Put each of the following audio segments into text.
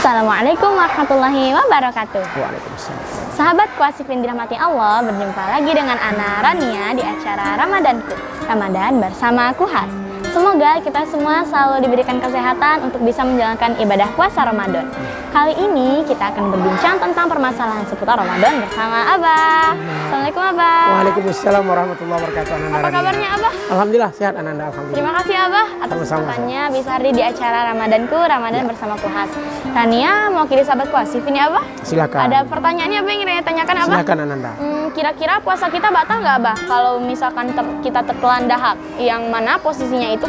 Assalamualaikum warahmatullahi wabarakatuh. Waalaikumsalam. Sahabat Kuasif yang dirahmati Allah, berjumpa lagi dengan Ana Rania di acara Ramadanku, Ramadan bersama Kuhas. Semoga kita semua selalu diberikan kesehatan untuk bisa menjalankan ibadah puasa Ramadan. Kali ini kita akan berbincang tentang permasalahan seputar Ramadan bersama Abah. Assalamualaikum Abah. Waalaikumsalam warahmatullahi wabarakatuh. Ananda Apa kabarnya Abah? Alhamdulillah sehat Ananda, alhamdulillah. Terima kasih Abah atas kesempatannya bisa hadir di acara Ramadanku, Ramadan bersama Kuhas. Rania mewakili sahabat Kuasif ini Abah. Silakan. Ada pertanyaannya apa yang ingin Rania tanyakan Abah? Silakan Ananda. Kira-kira puasa kita batal nggak Abah kalau misalkan kita tertelan dahak, yang mana posisinya itu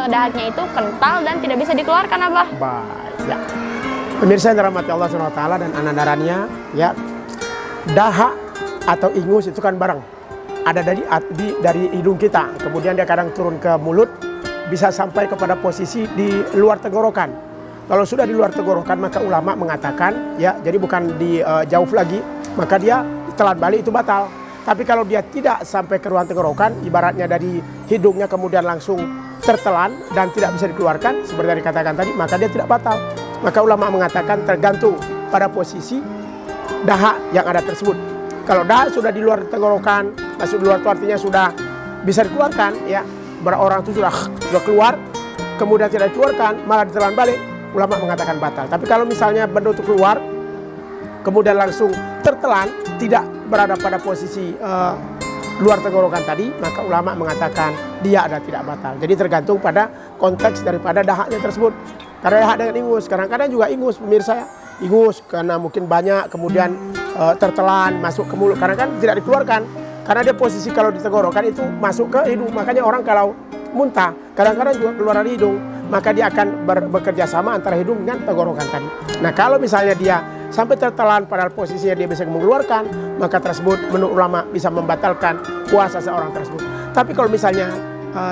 dahaknya itu kental dan tidak bisa dikeluarkan Abah? Baik, ya. Pemirsa yang dirahmati Allah SWT dan Ananda Rania, ya, dahak atau ingus itu kan barang ada dari hidung kita, kemudian dia kadang turun ke mulut, bisa sampai kepada posisi di luar tenggorokan. Kalau sudah di luar tenggorokan, maka ulama mengatakan, ya, jadi bukan di jauh lagi, maka dia telan balik itu batal. Tapi kalau dia tidak sampai ke ruang tenggorokan, ibaratnya dari hidungnya kemudian langsung tertelan dan tidak bisa dikeluarkan, seperti yang dikatakan tadi, maka dia tidak batal. Maka ulama mengatakan tergantung pada posisi dahak yang ada tersebut. Kalau dahak sudah di luar tenggorokan, masuk di luar itu artinya sudah bisa dikeluarkan, ya, orang itu sudah keluar, kemudian tidak dikeluarkan, malah ditelan balik, ulama mengatakan batal. Tapi kalau misalnya benda itu keluar, kemudian langsung tertelan, tidak berada pada posisi luar tenggorokan tadi, maka ulama mengatakan dia ada tidak batal. Jadi tergantung pada konteks daripada dahaknya tersebut. Karena dahak dengan ingus, kadang-kadang juga ingus pemirsa, ingus karena mungkin banyak, kemudian tertelan masuk ke mulut, karena kan tidak dikeluarkan. Karena dia posisi kalau di tenggorokan itu masuk ke hidung, makanya orang kalau muntah kadang-kadang juga keluar dari hidung, maka dia akan bekerja sama antara hidung dengan tenggorokan tadi. Nah kalau misalnya dia sampai tertelan padahal posisinya dia bisa mengeluarkan, maka tersebut menurut ulama bisa membatalkan puasa seorang tersebut. Tapi kalau misalnya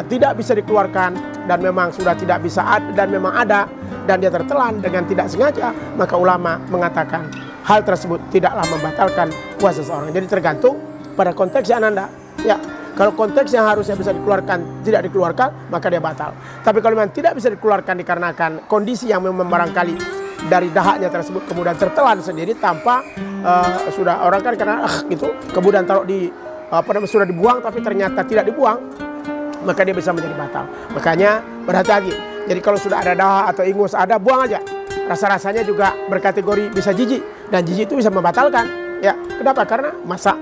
tidak bisa dikeluarkan dan memang sudah tidak bisa dan memang ada dan dia tertelan dengan tidak sengaja, maka ulama mengatakan hal tersebut tidaklah membatalkan puasa seorang. Jadi tergantung pada konteksnya Ananda, ya. Kalau konteks yang harusnya bisa dikeluarkan tidak dikeluarkan, maka dia batal. Tapi kalau memang tidak bisa dikeluarkan dikarenakan kondisi yang memang barangkali dari dahaknya tersebut kemudian tertelan sendiri tanpa sudah orang kan karena gitu, kemudian taruh di sudah dibuang tapi ternyata tidak dibuang, maka dia bisa menjadi batal. Makanya berhati-hati. Jadi kalau sudah ada dahak atau ingus ada, buang aja. Rasa-rasanya juga berkategori bisa jijik, dan jijik itu bisa membatalkan. Ya, kenapa? Karena masa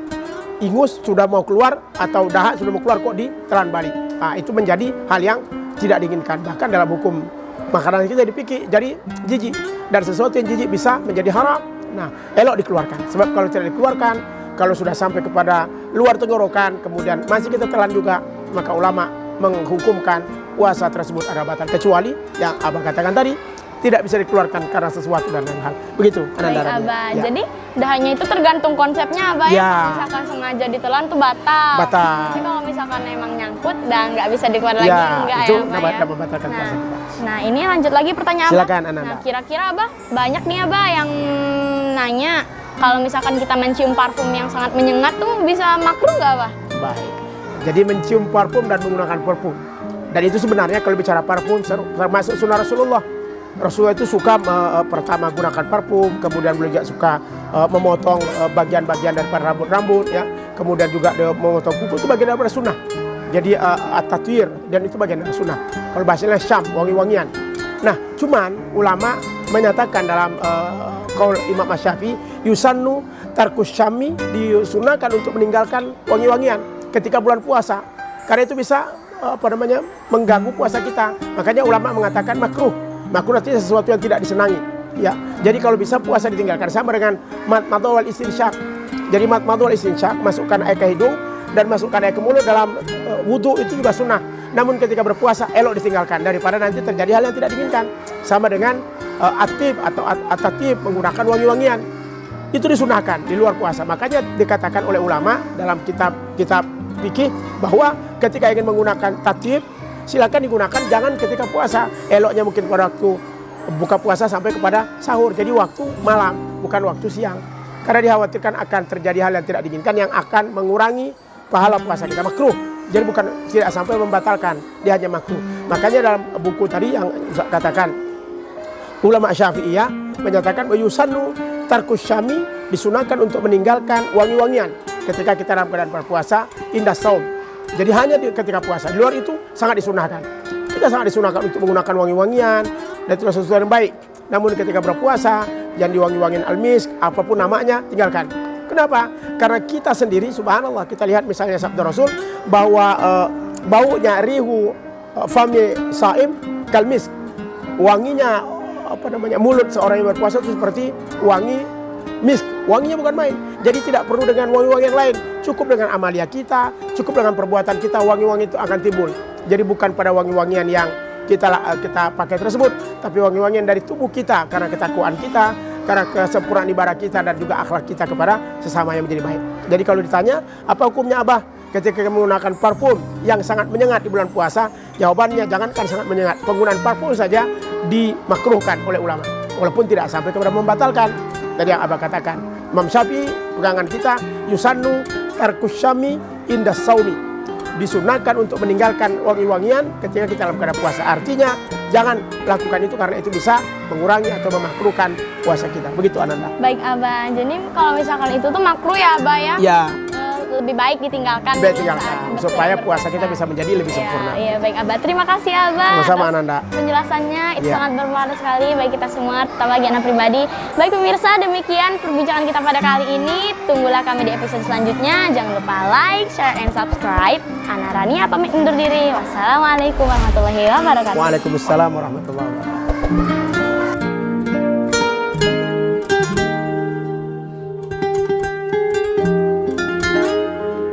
ingus sudah mau keluar atau dahak sudah mau keluar kok ditelan balik. Nah, itu menjadi hal yang tidak diinginkan. Bahkan dalam hukum makanan kita dipikir jadi jijik, dan sesuatu yang jijik bisa menjadi haram. Nah, elok dikeluarkan. Sebab kalau tidak dikeluarkan, kalau sudah sampai kepada luar tenggorokan, kemudian masih kita telan juga, maka ulama menghukumkan puasa tersebut ada batal, kecuali yang Abah katakan tadi tidak bisa dikeluarkan karena sesuatu dan lain hal. Begitu Ananda. Baik Abah, ya. Jadi dahaknya itu tergantung konsepnya Abah, ya. Misalkan sengaja ditelan tuh batal. Tapi kalau misalkan emang nyangkut dan nggak bisa dikeluar lagi, enggak itu ya Abah, ya. membatalkan puasa kita. Nah ini lanjut lagi pertanyaan Silakan, Abah. Ananda. Nah kira-kira Abah, banyak nih Abah yang nanya kalau misalkan kita mencium parfum yang sangat menyengat tuh bisa makruh nggak Abah? Baik. Jadi mencium parfum dan menggunakan parfum. Dan itu sebenarnya kalau bicara parfum termasuk sunnah Rasulullah. Rasulullah itu suka pertama gunakan parfum, kemudian beliau juga suka memotong bagian-bagian daripada rambut-rambut, ya. Kemudian juga memotong kuku, itu bagian daripada sunnah. Jadi at-tatwir, dan itu bagian dari sunnah. Kalau bahasanya syam, wangi-wangian. Nah, cuman ulama menyatakan dalam qaul Imam Asy-Syafi'i, yusannu tarkus syami, disunahkan untuk meninggalkan wangi-wangian ketika bulan puasa. Karena itu bisa mengganggu puasa kita. Makanya ulama mengatakan makruh. Makruh artinya sesuatu yang tidak disenangi, ya. Jadi kalau bisa puasa ditinggalkan, sama dengan madmadhah wal istinsyaq. Jadi madmadhah wal istinsyaq, masukkan air ke hidung dan masukkan air ke mulut dalam wudu, itu juga sunnah. Namun ketika berpuasa elok ditinggalkan daripada nanti terjadi hal yang tidak diinginkan. Sama dengan atib atau atatib, menggunakan wangi-wangian. Itu disunahkan di luar puasa. Makanya dikatakan oleh ulama dalam kitab fikih bahwa ketika ingin menggunakan tatib, silakan digunakan, jangan ketika puasa. Eloknya mungkin pada waktu buka puasa sampai kepada sahur. Jadi waktu malam, bukan waktu siang. Karena dikhawatirkan akan terjadi hal yang tidak diinginkan yang akan mengurangi pahala puasa kita. Makruh. Jadi bukan tidak sampai membatalkan, dia hanya makruh. Makanya dalam buku tadi yang katakan ulama Syafi'iyah, menyatakan yusannu tarkus syami, disunahkan untuk meninggalkan wangi-wangian ketika kita dalam keadaan berpuasa indah saum. Jadi hanya ketika puasa, di luar itu sangat disunahkan. Kita sangat disunahkan untuk menggunakan wangi-wangian dan itu sesuatu yang baik. Namun ketika berpuasa, yang diwangi-wangin al-misk, apapun namanya, tinggalkan. Kenapa? Karena kita sendiri, subhanallah, kita lihat misalnya sabda Rasul bahwa baunya rihu fami saim kalmisk, wanginya mulut seorang yang berpuasa itu seperti wangi misk. Wanginya bukan main. Jadi tidak perlu dengan wangi-wangi yang lain. Cukup dengan amalia kita, cukup dengan perbuatan kita, wangi-wangi itu akan timbul. Jadi bukan pada wangi-wangian yang kita pakai tersebut, tapi wangi-wangian dari tubuh kita karena ketakwaan kita, karena kesempurnaan ibadah kita dan juga akhlak kita kepada sesama yang menjadi baik. Jadi kalau ditanya, apa hukumnya Abah ketika menggunakan parfum yang sangat menyengat di bulan puasa? Jawabannya jangankan sangat menyengat, penggunaan parfum saja dimakruhkan oleh ulama, walaupun tidak sampai kepada membatalkan. Tadi yang Abah katakan, Imam Syafi'i pegangan kita, yusannu tarkus syami indas saumi, disunahkan untuk meninggalkan wangi-wangian ketika kita dalam keadaan puasa. Artinya jangan lakukan itu karena itu bisa mengurangi atau memakruhkan puasa kita. Begitu Ananda. Baik Abah, jadi kalau misalkan itu tuh makruh ya Abah ya? Ya. Lebih baik ditinggalkan. Supaya puasa kita bisa menjadi lebih sempurna. Iya baik Abah. Terima kasih Abah. Sama-sama Ananda. Penjelasannya itu sangat bermanfaat sekali bagi kita semua, terutama bagi anak pribadi. Baik pemirsa, demikian perbincangan kita pada kali ini. Tunggulah kami di episode selanjutnya. Jangan lupa like, share, and subscribe. Ana Rania pamit undur diri. Wassalamualaikum warahmatullahi wabarakatuh. Waalaikumsalam warahmatullahi wabarakatuh.